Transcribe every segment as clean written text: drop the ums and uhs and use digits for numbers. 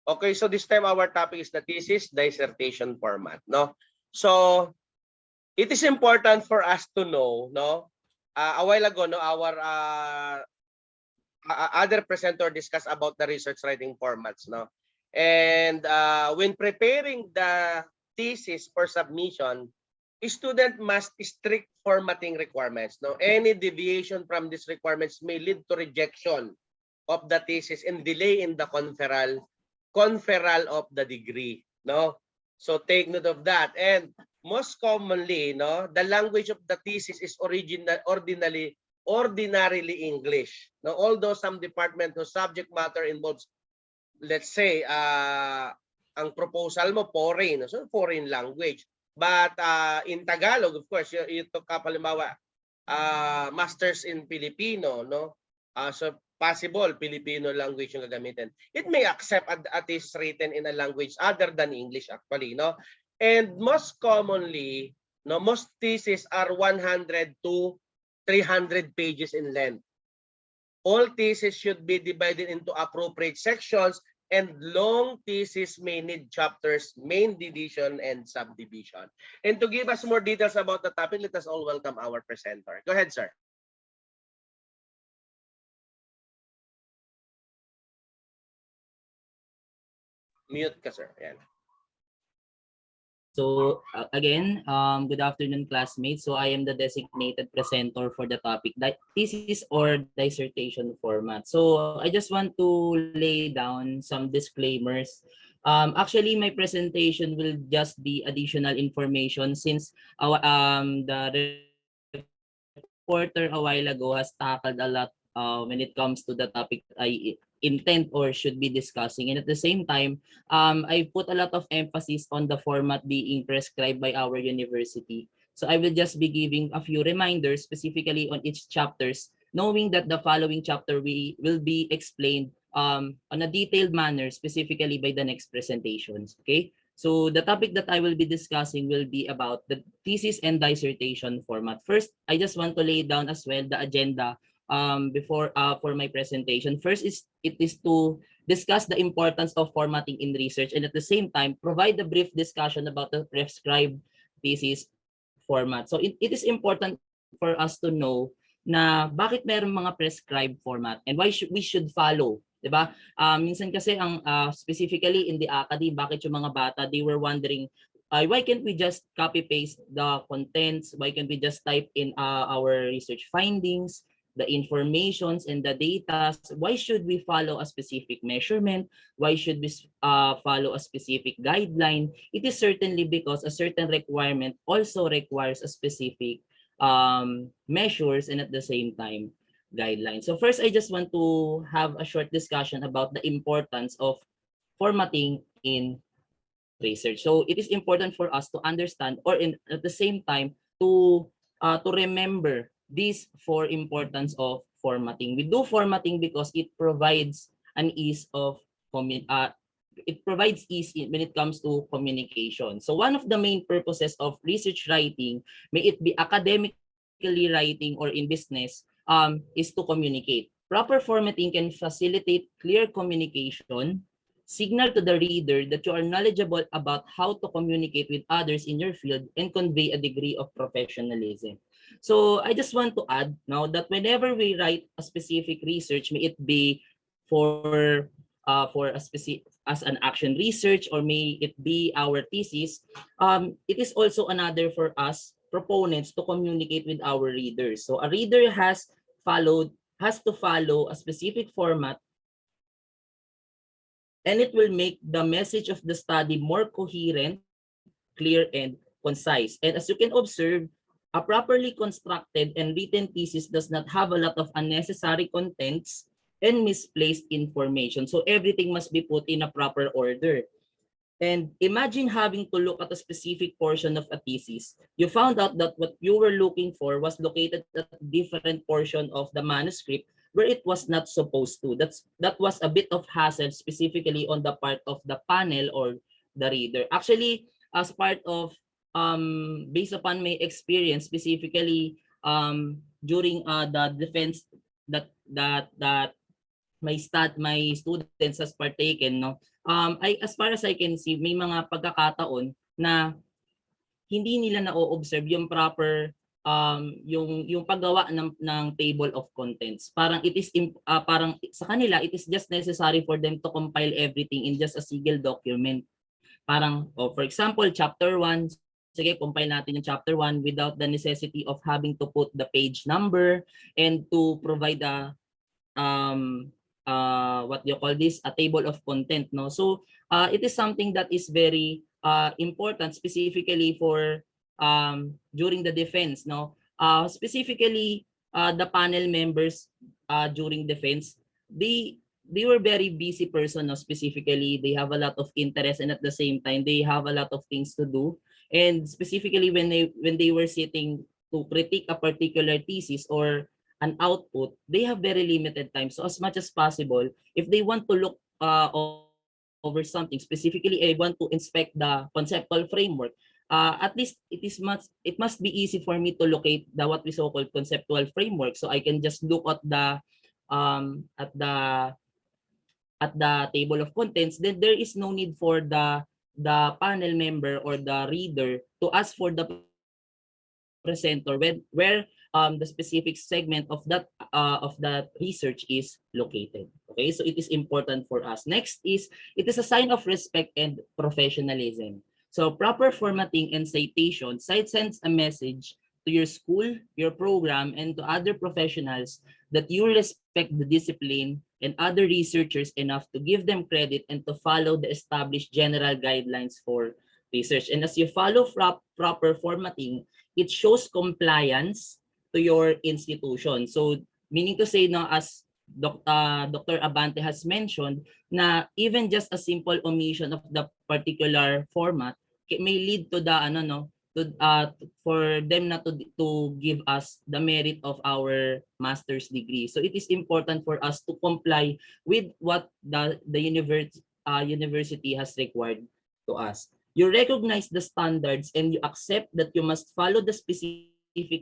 Okay, so this time our topic is the thesis dissertation format, no? So it is important for us to know, no? A while ago, no, our other presenter discussed about the research writing formats, no? And when preparing the thesis for submission, a student must strict formatting requirements, no? Any deviation from these requirements may lead to rejection of the thesis and delay in the conferral of the degree, no? So take note of that. And most commonly, no, the language of the thesis is ordinarily English. Now, although some department whose subject matter involves, let's say, ang proposal mo foreign, so foreign language. But in Tagalog, of course, you took up halimbawa masters in Filipino, no? So possible Filipino language yung gagamitin. It may accept at is written in a language other than English actually, no? And most commonly, no, most theses are 100 to 300 pages in length. All theses should be divided into appropriate sections, and long thesis may need chapters, main division, and subdivision. And to give us more details about the topic, let us all welcome our presenter. Go ahead, sir. Mute ka, sir. Ayan. So again, good afternoon, classmates. So I am the designated presenter for the topic thesis or dissertation format. So I just want to lay down some disclaimers. Actually, my presentation will just be additional information since the reporter a while ago has tackled a lot when it comes to the topic I intend or should be discussing. And at the same time, I put a lot of emphasis on the format being prescribed by our university. So I will just be giving a few reminders specifically on each chapters, knowing that the following chapter will be explained on a detailed manner specifically by the next presentations. Okay. So the topic that I will be discussing will be about the thesis and dissertation format. First, I just want to lay down as well the agenda before for my presentation. First it is to discuss the importance of formatting in research, and at the same time provide a brief discussion about the prescribed thesis format. So it is important for us to know na bakit mayroong mga prescribed format and why we should follow, 'di ba? Minsan kasi ang specifically in the academy, bakit yung mga bata they were wondering why can't we just copy paste the contents, why can't we just type in our research findings, the informations and the data. Why should we follow a specific measurement? Why should we follow a specific guideline? It is certainly because a certain requirement also requires a specific measures and at the same time guidelines. So first, I just want to have a short discussion about the importance of formatting in research. So it is important for us to understand or at the same time to remember these four importance of formatting. We do formatting because it provides an ease of ease when it comes to communication. So one of the main purposes of research writing, may it be academically writing or in business, is to communicate. Proper formatting can facilitate clear communication, signal to the reader that you are knowledgeable about how to communicate with others in your field, and convey a degree of professionalism. So I just want to add now that whenever we write a specific research, may it be for a specific as an action research or may it be our thesis, it is also another for us proponents to communicate with our readers. So a reader has to follow a specific format, and it will make the message of the study more coherent, clear, and concise. And as you can observe, a properly constructed and written thesis does not have a lot of unnecessary contents and misplaced information. So everything must be put in a proper order. And imagine having to look at a specific portion of a thesis. You found out that what you were looking for was located at a different portion of the manuscript where it was not supposed to. That was a bit of hassle, specifically on the part of the panel or the reader. Actually, as part of based upon my experience, specifically during the defense that my students has partaken, no, as far as I can see, may mga pagkakataon na hindi nila na-o-observe yung proper yung paggawa ng table of contents. Parang parang sa kanila it is just necessary for them to compile everything in just a single document. Parang for example, chapter 1, sige, compile natin yung chapter 1 without the necessity of having to put the page number and to provide a what do you call this, a table of content, no. So it is something that is very important, specifically for during the defense, no. Specifically the panel members during defense, they were very busy person, no. Specifically they have a lot of interest, and at the same time they have a lot of things to do, and specifically when they were sitting to critique a particular thesis or an output, they have very limited time. So as much as possible, if they want to look over something, specifically I want to inspect the conceptual framework, at least it must be easy for me to locate the what we so called conceptual framework, so I can just look at the um at the at the table of contents. Then there is no need for the panel member or the reader to ask for the presenter where the specific segment of that research is located. Okay, so it is important for us. Next is, it is a sign of respect and professionalism. So proper formatting and citation sends a message to your school, your program, and to other professionals that you respect the discipline and other researchers enough to give them credit and to follow the established general guidelines for research. And as you follow proper formatting, it shows compliance to your institution. So meaning to say, no, as Dr. Abante has mentioned, na even just a simple omission of the particular format may lead to the to for them not to give us the merit of our master's degree. So it is important for us to comply with what the university has required to us. You recognize the standards and you accept that you must follow the specific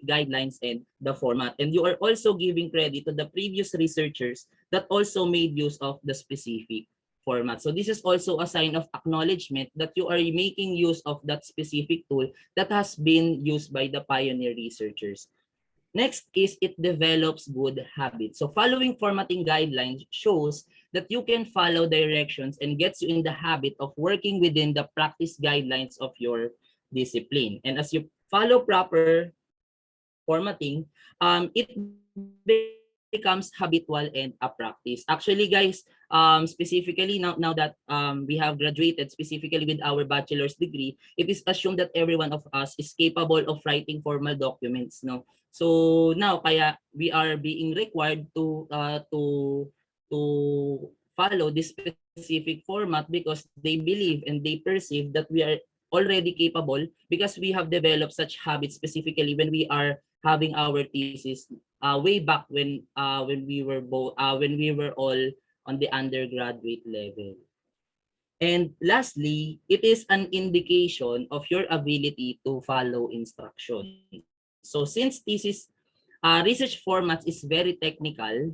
guidelines and the format. And you are also giving credit to the previous researchers that also made use of the specific format. So this is also a sign of acknowledgement that you are making use of that specific tool that has been used by the pioneer researchers. Next is, it develops good habits. So following formatting guidelines shows that you can follow directions and gets you in the habit of working within the practice guidelines of your discipline. And as you follow proper formatting, it becomes habitual and a practice. Actually, guys, specifically now that we have graduated, specifically with our bachelor's degree, it is assumed that every one of us is capable of writing formal documents, no? So now, kaya we are being required to follow this specific format because they believe and they perceive that we are already capable because we have developed such habits, specifically when we are having our thesis way back when we were all on the undergraduate level. And lastly, it is an indication of your ability to follow instructions. So since thesis research formats is very technical,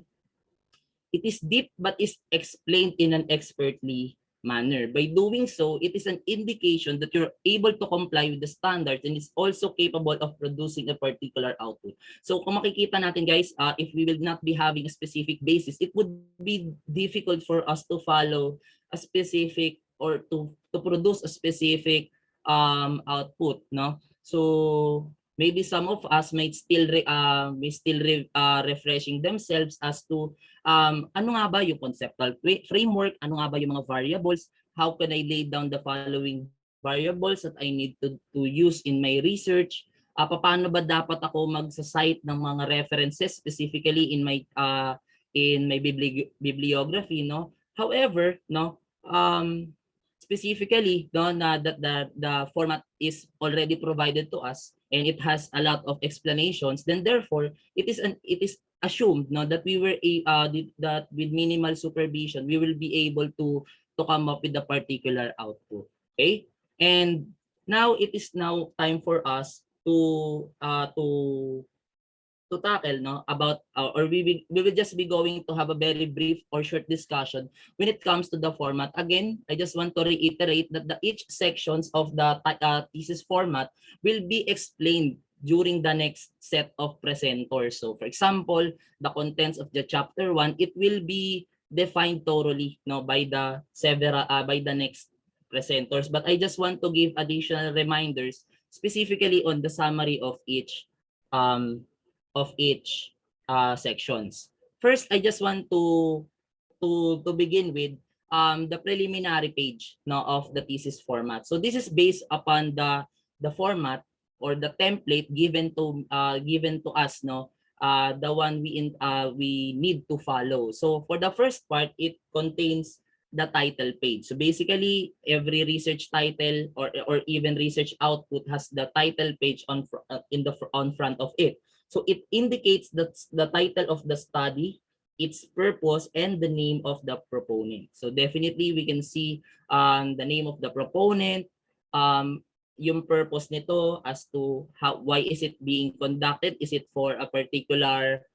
it is deep but is explained in an expertly manner. By doing so, it is an indication that you're able to comply with the standards and is also capable of producing a particular output. So kung makikita natin, guys, if we will not be having a specific basis, it would be difficult for us to follow a specific or to produce a specific output, no? So maybe some of us might still refreshing themselves as to ano nga ba yung conceptual framework, ano nga ba yung mga variables, how can I lay down the following variables that I need to use in my research, paano ba dapat ako magsa-cite ng mga references specifically in my bibliography, no? However, no, specifically, no, na that the format is already provided to us and it has a lot of explanations, then therefore it is assumed, no, that we were that with minimal supervision we will be able to come up with a particular output. Okay, and now it is now time for us to to tackle, no, about or we will just be going to have a very brief or short discussion when it comes to the format. Again, I just want to reiterate that each sections of the thesis format will be explained during the next set of presenters. So for example, the contents of the chapter 1, it will be defined thoroughly, no, by the several by the next presenters. But I just want to give additional reminders specifically on the summary um of each sections. First, I just want to begin with the preliminary page, no, of the thesis format. So this is based upon the format or the template given to us, no, the one we need to follow. So for the first part, it contains the title page. So basically, every research title or even research output has the title page on front of it. So it indicates the title of the study, its purpose, and the name of the proponent. So definitely we can see the name of the proponent, um, yung purpose nito as to why is it being conducted? Is it for a particular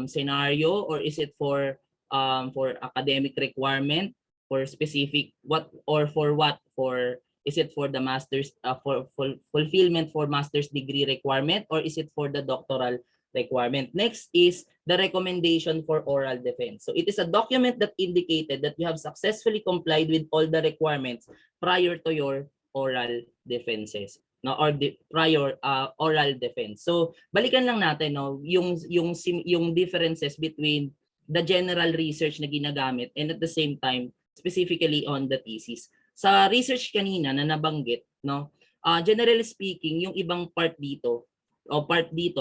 scenario, or is it for academic requirement, for specific what, or for what, for is it for the master's for fulfillment for master's degree requirement, or is it for the doctoral requirement? Next is the recommendation for oral defense. So it is a document that indicated that you have successfully complied with all the requirements prior to your oral defenses, no, or prior oral defense. So balikan lang natin, no, yung differences between the general research na ginagamit and at the same time specifically on the thesis. Sa research kanina na nabanggit, no, generally speaking, yung ibang part dito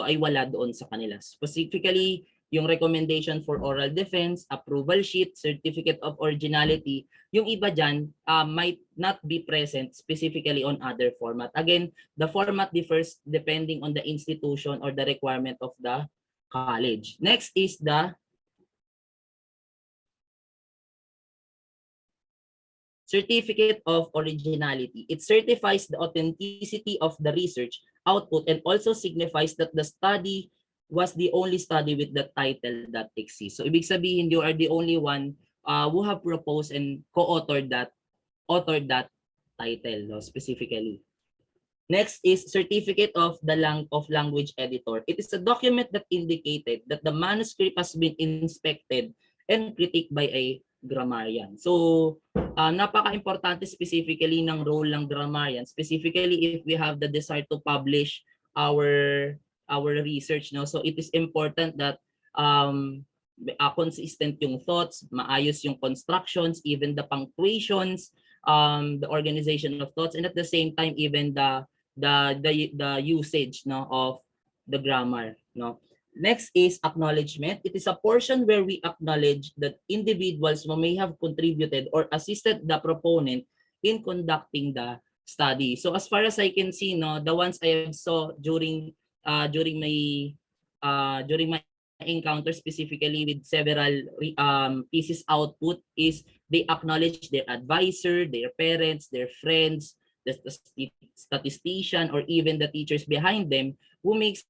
ay wala doon sa kanila. Specifically, yung recommendation for oral defense, approval sheet, certificate of originality, yung iba dyan might not be present specifically on other format. Again, the format differs depending on the institution or the requirement of the college. Next is the certificate of originality. It certifies the authenticity of the research output and also signifies that the study was the only study with the title that exists. So ibig sabihin, you are the only one who have proposed and co-authored that title, no, specifically. Next is certificate of the language editor. It is a document that indicated that the manuscript has been inspected and critiqued by a grammarian. So napaka-importante specifically ng role ng grammarian, specifically if we have the desire to publish our research, no. So it is important that consistent yung thoughts, maayos yung constructions, even the punctuations, the organization of thoughts, and at the same time even the usage, no, of the grammar, no. Next is acknowledgement. It is a portion where we acknowledge that individuals who may have contributed or assisted the proponent in conducting the study. So as far as I can see, no, the ones I saw during my encounter specifically with several thesis output is they acknowledge their advisor, their parents, their friends, the statistician, or even the teachers behind them who makes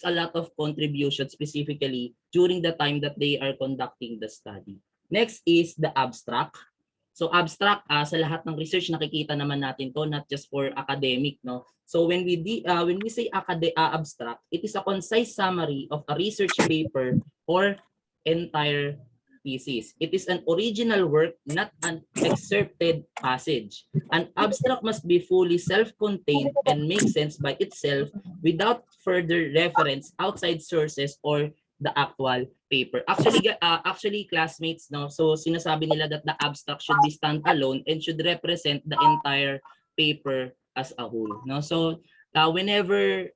a lot of contribution specifically during the time that they are conducting the study. Next is the abstract. So abstract, sa lahat ng research nakikita naman natin to, not just for academic, no. So when we say abstract, it is a concise summary of a research paper or entire thesis. It is an original work, not an excerpted passage. An abstract must be fully self-contained and make sense by itself without further reference outside sources or the actual paper. Actually classmates, no, so sinasabi nila that the abstract should be standalone and should represent the entire paper as a whole, no. So whenever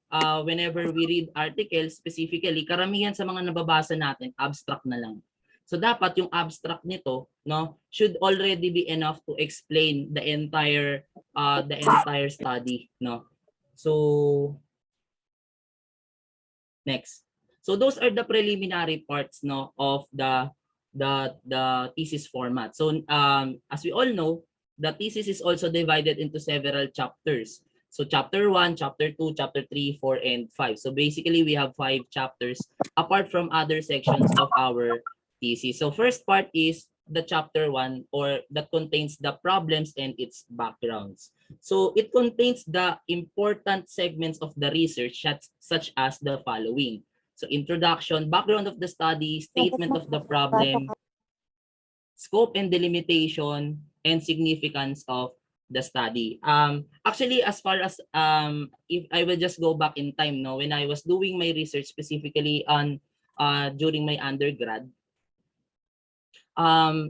we read articles, specifically karamihan sa mga nababasa natin abstract na lang. So dapat yung abstract nito, no, should already be enough to explain the entire study, no. So next. So those are the preliminary parts, no, of the thesis format. So as we all know, the thesis is also divided into several chapters. So chapter 1, chapter 2, chapter 3, 4, and 5. So basically, we have 5 chapters apart from other sections of our thesis. So first part is the chapter 1, or that contains the problems and its backgrounds. So it contains the important segments of the research, such as the following. So introduction, background of the study, statement of the problem, scope and delimitation, and significance of the study. Actually, as far as if I will just go back in time, no, when I was doing my research specifically on during my undergrad,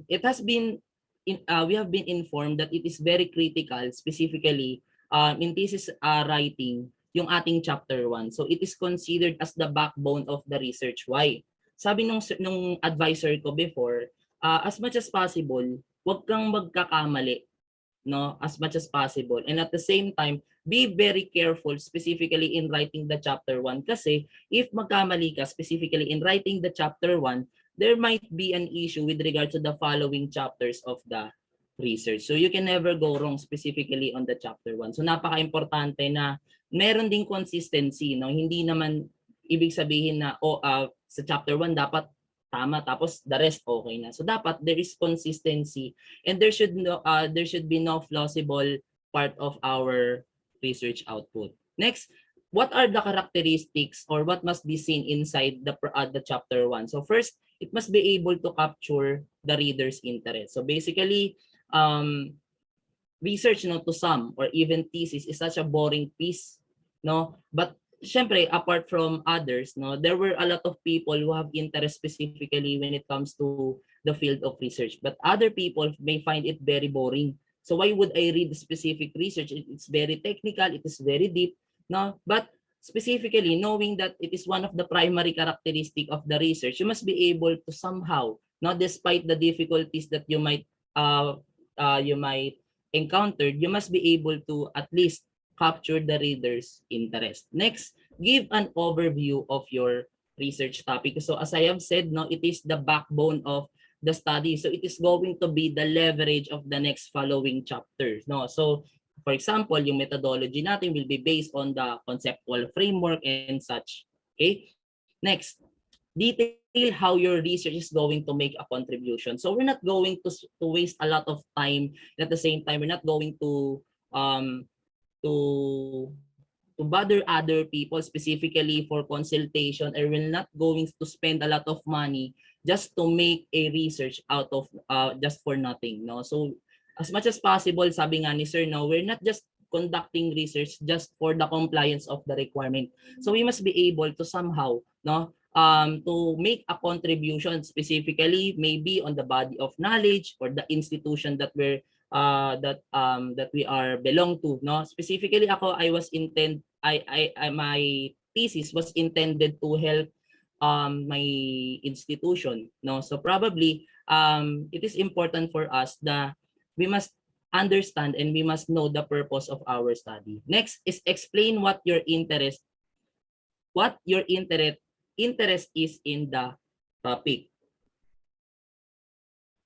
it has been we have been informed that it is very critical, specifically in thesis writing, yung ating chapter 1. So it is considered as the backbone of the research. Why? Sabi nung advisor ko before, as much as possible, wag kang magkakamali, no, as much as possible, and at the same time be very careful specifically in writing the chapter 1, kasi if magkamali ka specifically in writing the chapter 1, there might be an issue with regard to the following chapters of the research. So you can never go wrong specifically on the chapter 1. So napaka-importante na meron ding consistency, no? Hindi naman ibig sabihin na sa chapter 1 dapat tama tapos the rest okay na. So dapat there is consistency, and there should be no plausible part of our research output. Next, what are the characteristics or what must be seen inside the chapter 1? So first, it must be able to capture the reader's interest. So basically, research, no, to some or even thesis is such a boring piece, no? But syempre, apart from others, no, there were a lot of people who have interest specifically when it comes to the field of research. But other people may find it very boring. So why would I read specific research? It's very technical, it is very deep, no? But specifically, knowing that it is one of the primary characteristic of the research, you must be able to somehow, not despite the difficulties that you might encounter, you must be able to at least capture the reader's interest. Next, give an overview of your research topic. So as I have said, no, it is the backbone of the study. So it is going to be the leverage of the next following chapters, no? So for example, yung methodology natin will be based on the conceptual framework and such. Okay? Next, detail how your research is going to make a contribution. So we're not going to waste a lot of time. At the same time, we're not going to to bother other people specifically for consultation, or we're not going to spend a lot of money just to make a research out of just for nothing, no? So as much as possible, sabi nga ni sir, no, we're not just conducting research just for the compliance of the requirement. So we must be able to somehow, no, to make a contribution, specifically maybe on the body of knowledge or the institution that we're that we are belong to, no? Specifically ako, my thesis was intended to help my institution, no? So probably it is important for us that we must understand and we must know the purpose of our study. Next is explain what your interest is in the topic,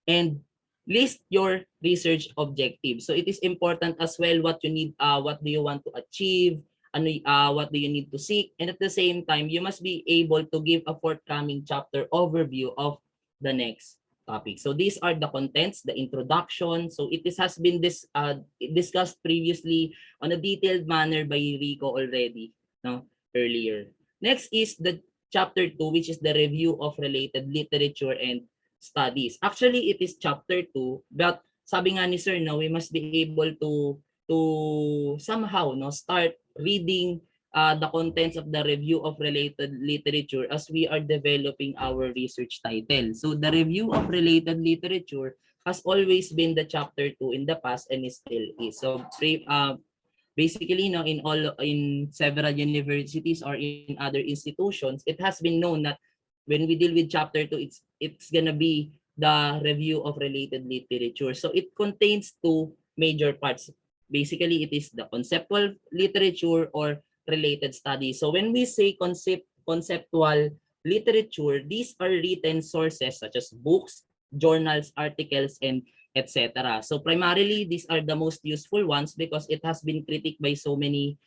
and list your research objectives. So it is important as well what you need, what do you want to achieve, what do you need to seek, and at the same time you must be able to give a forthcoming chapter overview of the next topic. So these are the contents, the introduction. So has been discussed previously on a detailed manner by Rico already, no, earlier. Next is the chapter 2, which is the review of related literature and studies. Actually, it is chapter 2, but sabi nga ni sir, no, we must be able to somehow, no, start reading the contents of the review of related literature as we are developing our research title. So the review of related literature has always been the chapter 2 in the past and it still is. So basically, no, in several universities or in other institutions, it has been known that when we deal with chapter 2, it's gonna be the review of related literature. So it contains 2 major parts. Basically, it is the conceptual literature or related studies. So when we say conceptual literature, these are written sources such as books, journals, articles, and etc. So primarily, these are the most useful ones because it has been critiqued by so many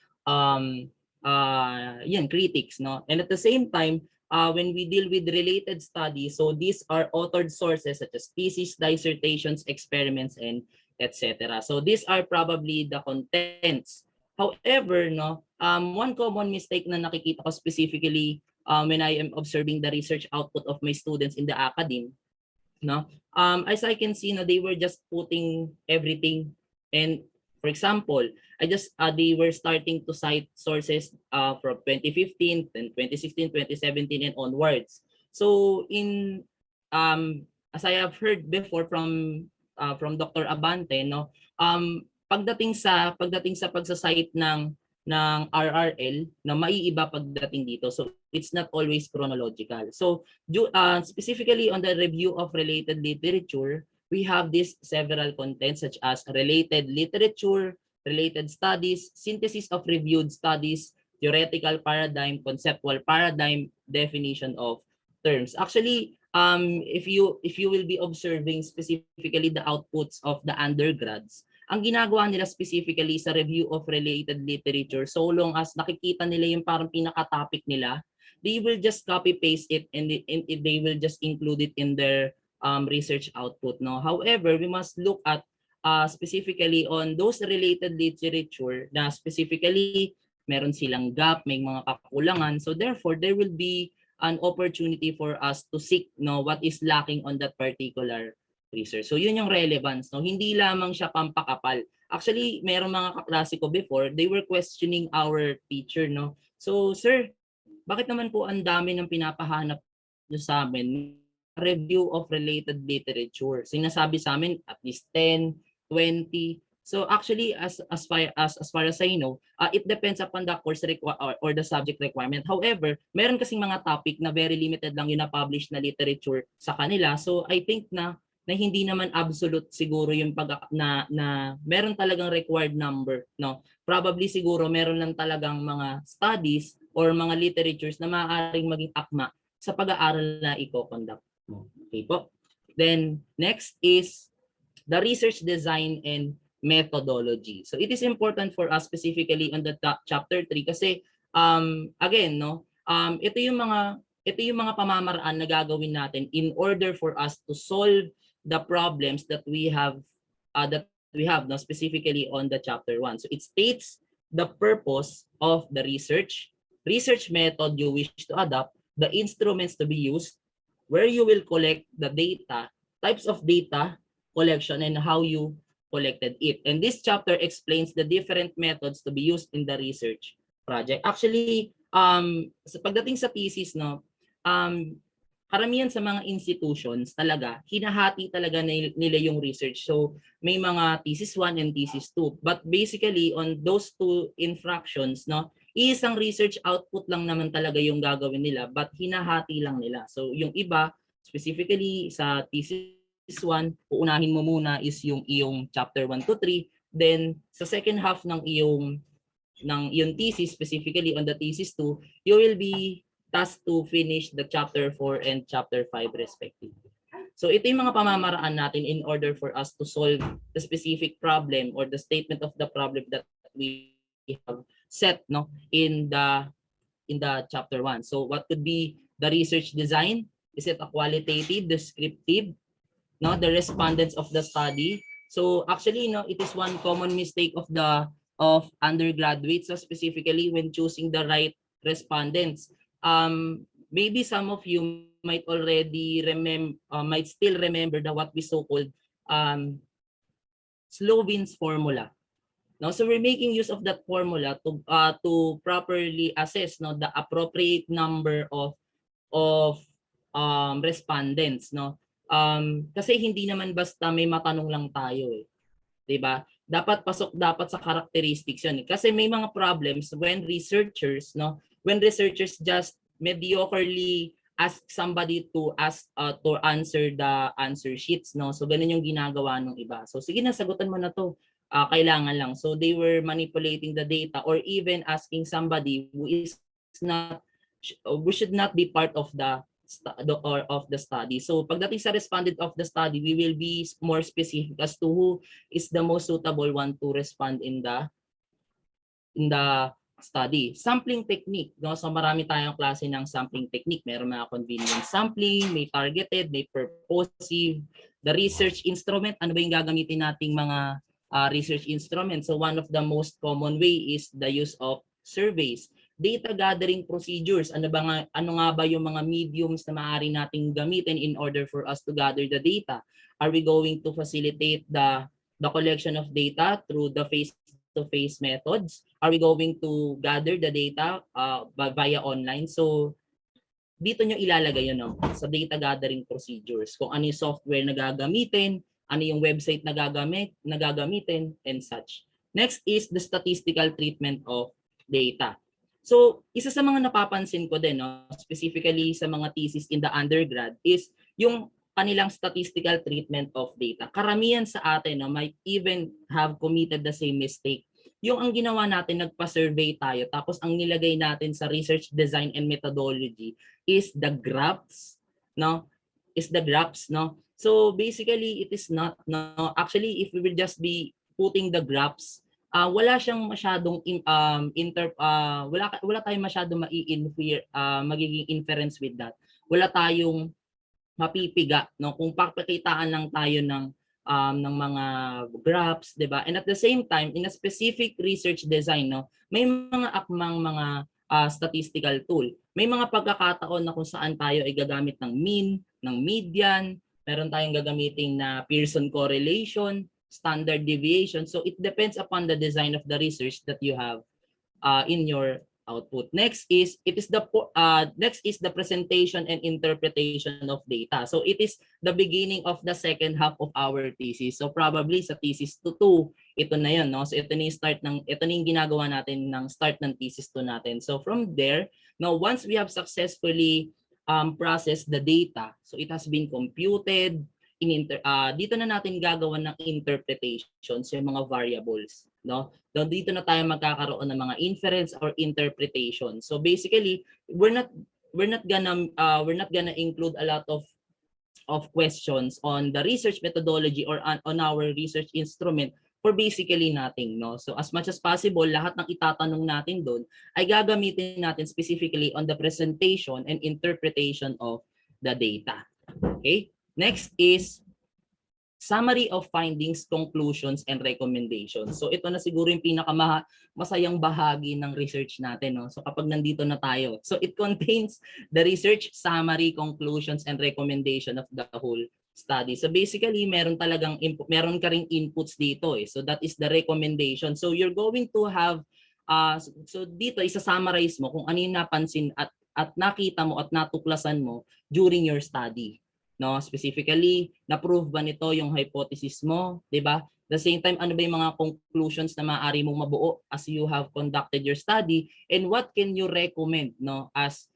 critics, no? And at the same time, when we deal with related studies, so these are authored sources such as thesis, dissertations, experiments, and etc. So these are probably the contents. However, no, one common mistake na nakikita ko specifically when I am observing the research output of my students in the academe, no, as I can see, no, they were just putting everything. And for example, they were starting to cite sources from 2015 and 2016, 2017 and onwards. So in as I have heard before from Dr. Abante, no, pagdating sa pagsasite ng RRL na maiiba pagdating dito. So it's not always chronological. So specifically on the review of related literature, we have these several contents such as related literature, related studies, synthesis of reviewed studies, theoretical paradigm, conceptual paradigm, definition of terms. Actually, if you will be observing specifically the outputs of the undergrads, ang ginagawa nila specifically sa review of related literature, so long as nakikita nila yung parang pinaka-topic nila, they will just copy-paste it and they will just include it in their research output. No? However, we must look at specifically on those related literature na specifically meron silang gap, may mga kakulangan. So therefore, there will be an opportunity for us to seek, no, what is lacking on that particular research. So yun yung relevance, no? Hindi lamang siya pampakapal. Actually, merong mga kaklase ko before, they were questioning our teacher, no? So, sir, bakit naman po ang dami ng pinapahanap nyo sa amin? Review of related literature. Sinasabi sa amin at least 10, 20. So actually, as far as I know, it depends upon the course or the subject requirement. However, meron kasing mga topic na very limited lang yung na-publish na literature sa kanila. So I think na hindi naman absolute siguro yung na meron talagang required number, no. Probably siguro meron lang talagang mga studies or mga literatures na maaaring maging akma sa pag-aaral na i-conduct mo. Okay po. Then next is the research design and methodology. So it is important for us specifically on the chapter 3 kasi again, no, ito yung mga pamamaraan na gagawin natin in order for us to solve the problems that we have now specifically on the chapter 1. So it states the purpose of the research method you wish to adopt, the instruments to be used, where you will collect the data, types of data collection, and how you collected it. And this chapter explains the different methods to be used in the research project. Actually, sa pagdating sa thesis, no, karamihan sa mga institutions talaga, hinahati talaga nila yung research. So, may mga thesis 1 and thesis 2. But basically, on those two infractions, no, isang research output lang naman talaga yung gagawin nila, but hinahati lang nila. So, yung iba, specifically sa thesis 1, uunahin mo muna is yung iyong chapter 1 to 3. Then, sa second half ng iyong thesis, specifically on the thesis 2, you will be tasked to finish the chapter 4 and chapter 5 respectively. So ito yung mga pamamaraan natin in order for us to solve the specific problem or the statement of the problem that we have set, no, in the chapter 1. So what could be the research design? Is it a qualitative, descriptive, no, the respondents of the study? So actually, no, it is one common mistake of undergraduates, so specifically when choosing the right respondents. Maybe some of you might already might still remember what we so-called Slovin's formula. No, so we're making use of that formula to properly assess, no, the appropriate number of respondents, no. Kasi hindi naman basta may matanong lang tayo, eh. 'Di ba? Dapat sa characteristics 'yun. Kasi may mga problems when researchers just mediocrely ask somebody to answer the answer sheets, no. So ganun yung ginagawa ng iba. So sige na, sagutan mo na 'to. Kailangan lang. So they were manipulating the data or even asking somebody who should not be part of the or of the study. So pagdating sa respondent of the study, we will be more specific as to who is the most suitable one to respond in the study. Sampling technique, no? So marami tayong klase ng sampling technique. Meron mga convenient sampling, may targeted, may purposive. The research instrument, ano ba yung gagamitin nating mga research instrument? So one of the most common way is the use of surveys. Data gathering procedures, ano nga ba yung mga mediums na maaari nating gamitin in order for us to gather the data? Are we going to facilitate the collection of data through the face-to-face methods? Are we going to gather the data via online? So dito nyo ilalagay yun, no? Sa data gathering procedures, kung ano yung software na gagamitin, ano yung website na gagamitin, and such. Next is the statistical treatment of data. So isa sa mga napapansin ko din, no, specifically sa mga thesis in the undergrad, is yung kanilang statistical treatment of data. Karamihan sa atin, no, might even have committed the same mistake. Yung ang ginawa natin, nagpa-survey tayo, tapos ang nilagay natin sa research design and methodology is the graphs, no? So basically, it is not, no. Actually, if we will just be putting the graphs, wala siyang masyadong wala tayong masyadong magiging inference with that. Wala tayong mapipiga, no, kung papakitaan lang tayo ng mga graphs, 'di ba? And at the same time, in a specific research design, no, may mga akmang mga statistical tool. May mga pagkakataon na kung saan tayo ay gagamit ng mean, ng median, meron tayong gagamitin na Pearson correlation, standard deviation. So it depends upon the design of the research that you have in your output. Next is the presentation and interpretation of data. So it is the beginning of the second half of our thesis. So probably sa thesis 2, ito na 'yon, no? So ito na yung ginagawa natin ng start ng thesis 2 natin. So from there, now once we have successfully processed the data, so it has been computed, dito na natin gagawa ng interpretations, yung mga variables, no? Dito na tayo magkakaroon ng mga inference or interpretation. So basically, we're not gonna include a lot of questions on the research methodology or on our research instrument for basically nothing, no? So as much as possible, lahat ng itatanong natin doon ay gagamitin natin specifically on the presentation and interpretation of the data. Okay? Next is summary of findings, conclusions, and recommendations. So ito na siguro yung masayang bahagi ng research natin, no? So kapag nandito na tayo. So it contains the research summary, conclusions, and recommendation of the whole study. So basically, meron ka ring inputs dito eh. So that is the recommendation. So you're going to have so dito isa-summarize mo kung ano yung napansin at nakita mo at natuklasan mo during your study. No, specifically, na-prove ba nito yung hypothesis mo, 'di ba? The same time, ano ba yung mga conclusions na maaari mong mabuo as you have conducted your study, and what can you recommend, no, as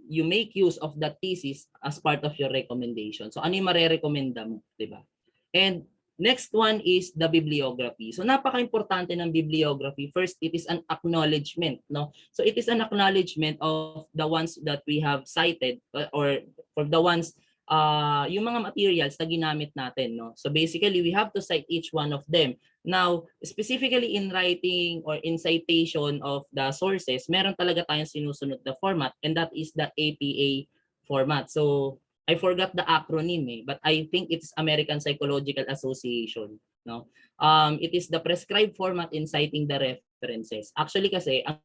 you make use of that thesis as part of your recommendation. So ano yung marerekomenda mo, 'di ba? And next one is the bibliography. So napaka-importante ng bibliography. First, it is an acknowledgement, no? So it is an acknowledgement of the ones that we have cited or for the ones yung mga materials na ginamit natin, no? So basically, we have to cite each one of them. Now, specifically in writing or in citation of the sources, meron talaga tayong sinusunod na format, and that is the APA format. So I forgot the acronym but I think it's American Psychological Association, no? It is the prescribed format in citing the references. Actually kasi ang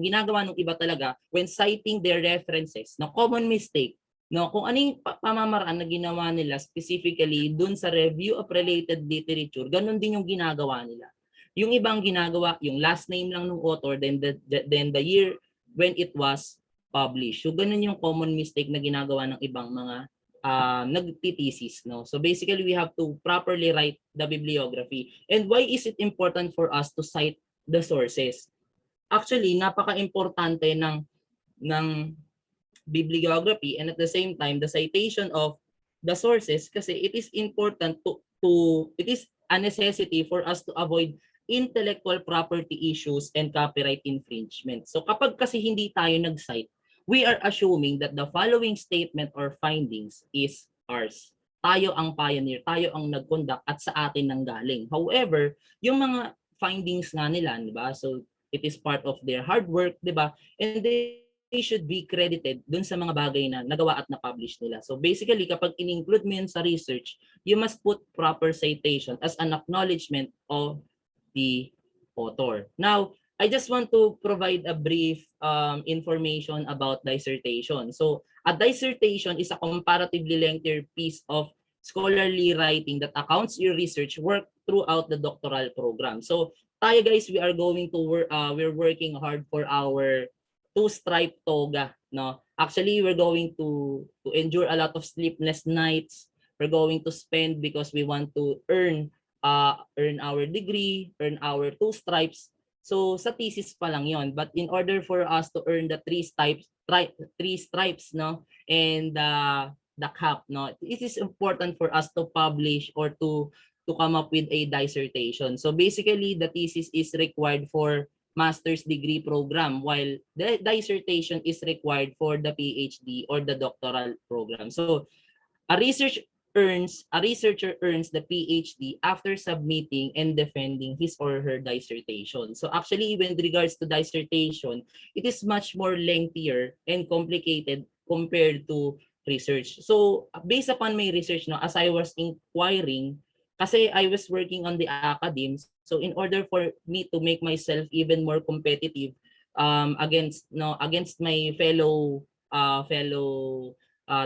ginagawa ng iba talaga when citing their references, no, common mistake, no, kung ano yung pamamaraan na ginawa nila specifically dun sa review of related literature, ganun din yung ginagawa nila. Yung ibang ginagawa, yung last name lang ng author, then the year when it was published. So ganun yung common mistake na ginagawa ng ibang mga nagtitesis, no? So basically, we have to properly write the bibliography. And why is it important for us to cite the sources? Actually, napaka-importante ng bibliography and at the same time the citation of the sources kasi it is important it is a necessity for us to avoid intellectual property issues and copyright infringement. So kapag kasi hindi tayo nag-cite, we are assuming that the following statement or findings is ours. Tayo ang pioneer, tayo ang nag-conduct at sa atin nang galing. However, yung mga findings nga nila, di ba? So it is part of their hard work, di ba? And they should be credited dun sa mga bagay na nagawa at na-publish nila. So basically, kapag in-include mo yun sa research, you must put proper citation as an acknowledgement of the author. Now, I just want to provide a brief information about dissertation. So, a dissertation is a comparatively lengthier piece of scholarly writing that accounts your research work throughout the doctoral program. So, tayo guys, we are going to work, we're working hard for our two-stripe toga, no? Actually, we're going to endure a lot of sleepless nights. We're going to spend because we want to earn our degree, earn our two stripes. So sa thesis pa lang 'yon. But in order for us to earn the three stripes, no, and the cap, no, it is important for us to publish or to come up with a dissertation. So basically, the thesis is required for master's degree program, while the dissertation is required for the PhD or the doctoral program. So a researcher earns the PhD after submitting and defending his or her dissertation. So actually, when regards to dissertation, it is much more lengthier and complicated compared to research. So based upon my research, no, as I was inquiring, kasi I was working on the academics, so in order for me to make myself even more competitive against my fellow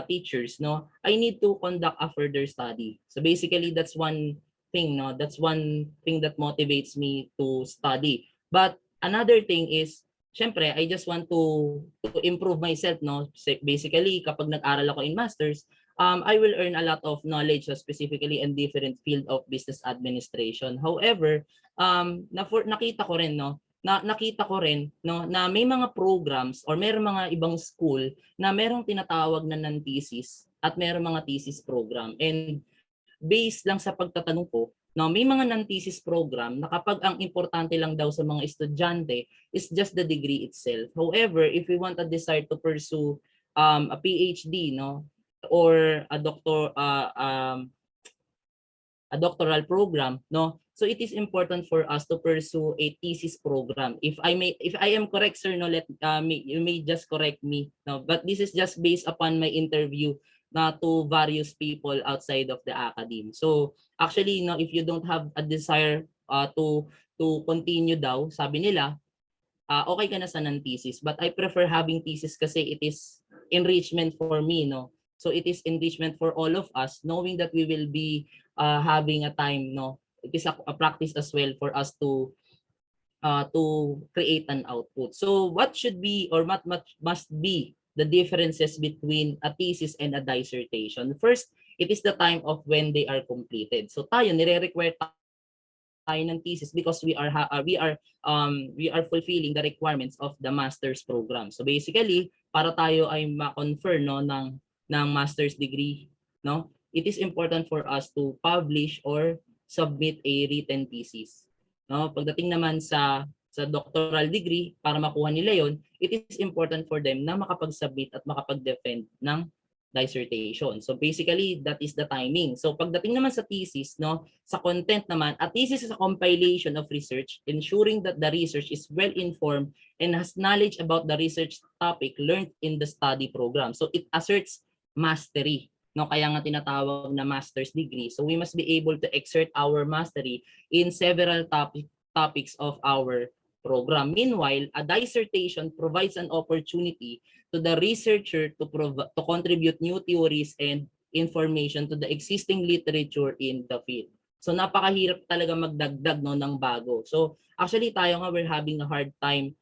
teachers, no, I need to conduct a further study. So basically, that's one thing, no, that's one thing that motivates me to study. But another thing is, syempre, I just want to improve myself, no. Basically, kapag nag-aral ako in masters, I will earn a lot of knowledge, specifically in different field of business administration. However, nakita ko rin, no, nakita ko rin, no, na may mga programs or may mga ibang school na merong tinatawag na non-thesis at merong mga thesis program. And based lang sa pagtatanong ko, no, may mga non-thesis program na kapag ang importante lang daw sa mga estudyante is just the degree itself. However, if we want to decide to pursue a PhD, no, or a doctoral program, no, so it is important for us to pursue a thesis program. If I am correct, sir, no, you may just correct me, no, but this is just based upon my interview to various people outside of the academy. So actually, no, if you don't have a desire to continue daw, sabi nila, okay ka na sa non-thesis, but I prefer having thesis kasi it is enrichment for me, no. So it is enrichment for all of us, knowing that we will be having a time, no. It is a practice as well for us to create an output. So what should be or what must be the differences between a thesis and a dissertation? First, it is the time of when they are completed. So tayo nire-require tayo ng thesis because we are fulfilling the requirements of the master's program. So basically, para tayo ay ma-confer, no, ng master's degree, no, it is important for us to publish or submit a written thesis, no. Pagdating naman sa doctoral degree, para makuha nila yon, it is important for them na makapag-submit at makapag-defend ng dissertation. So basically, that is the timing. So pagdating naman sa thesis, no, sa content naman, a thesis is a compilation of research ensuring that the research is well informed and has knowledge about the research topic learned in the study program. So it asserts mastery, no, kaya nga tinatawag na master's degree. So we must be able to exert our mastery in several topics of our program. Meanwhile, a dissertation provides an opportunity to the researcher to contribute new theories and information to the existing literature in the field. So napakahirap talaga magdagdag, no, ng bago. So actually tayo nga, we're having a hard time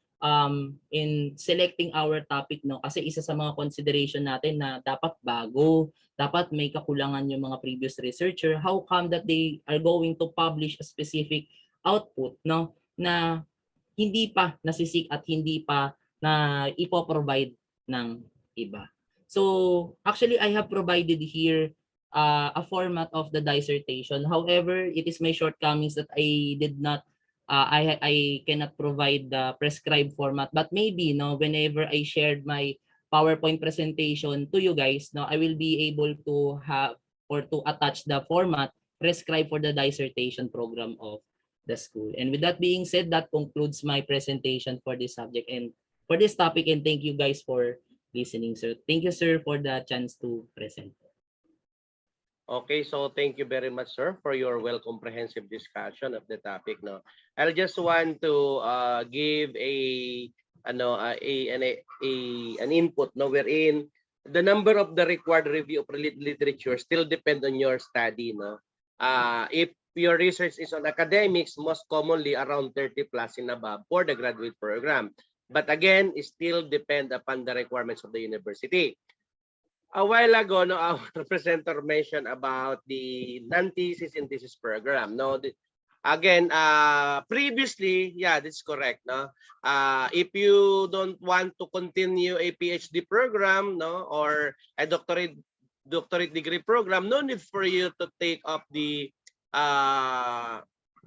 in selecting our topic, no, kasi isa sa mga consideration natin na dapat bago, dapat may kakulangan yung mga previous researcher. How come that they are going to publish a specific output, no, na hindi pa nasisik at hindi pa na ipo-provide ng iba. So actually, I have provided here a format of the dissertation. However, it is my shortcomings that I did not I cannot provide the prescribed format, but maybe, no, whenever I shared my PowerPoint presentation to you guys, no, I will be able to have or to attach the format prescribed for the dissertation program of the school. And with that being said, that concludes my presentation for this subject and for this topic. And thank you guys for listening, sir. Thank you, sir, for the chance to present. Okay, so thank you very much, sir, for your well comprehensive discussion of the topic. No, I'll just want to give an input. No, wherein the number of the required review of literature still depend on your study. No, if your research is on academics, most commonly around 30 plus and above for the graduate program. But again, it still depend upon the requirements of the university. A while ago, no, our presenter mentioned about the non-thesis and thesis program. No, again, previously, yeah, that's correct. No, if you don't want to continue a PhD program, no, or a doctorate degree program, no need for you to take up the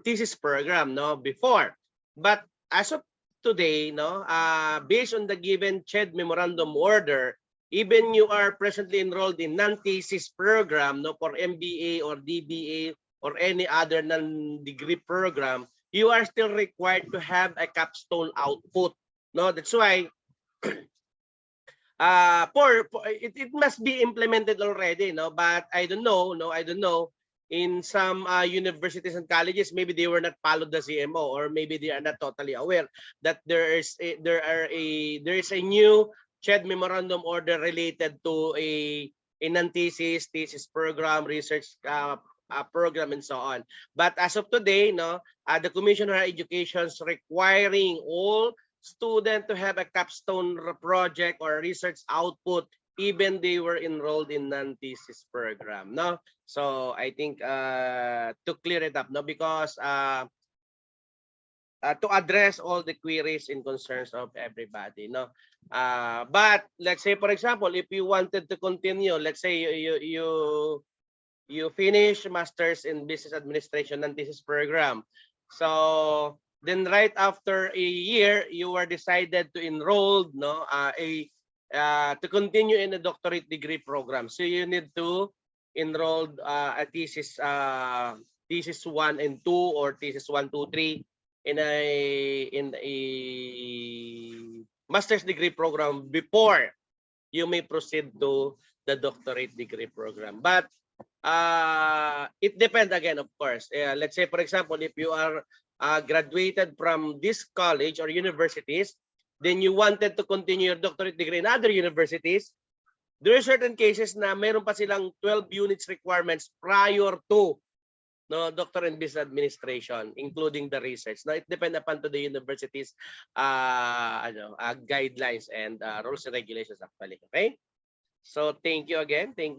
thesis program, no, before. But as of today, no, based on the given CHED memorandum order, even you are presently enrolled in non-thesis program, no, for MBA or DBA or any other non-degree program, you are still required to have a capstone output. No, that's why it must be implemented already, no, but I don't know, no, I don't know. In some universities and colleges, maybe they were not followed the CMO, or maybe they are not totally aware that there is a new CHED memorandum order related to a non-thesis, thesis program, research program, and so on. But as of today, no, the Commission on Higher Education is requiring all students to have a capstone project or research output, even they were enrolled in non-thesis program. No, so I think to clear it up, no, because to address all the queries and concerns of everybody, no. But let's say, for example, if you wanted to continue, let's say you finish masters in business administration and thesis program, so then right after a year you were decided to enroll, no, to continue in a doctorate degree program, so you need to enroll a thesis 1 and 2 or thesis 1, 2, 3 in a master's degree program before you may proceed to the doctorate degree program. But it depends again, of course. Let's say, for example, if you are graduated from this college or universities, then you wanted to continue your doctorate degree in other universities, there are certain cases na meron pa silang 12 units requirements prior to, no, doctor in business administration, including the research. Now, it depends upon to the university's guidelines and rules and regulations actually. Okay? So thank you again. Thank you.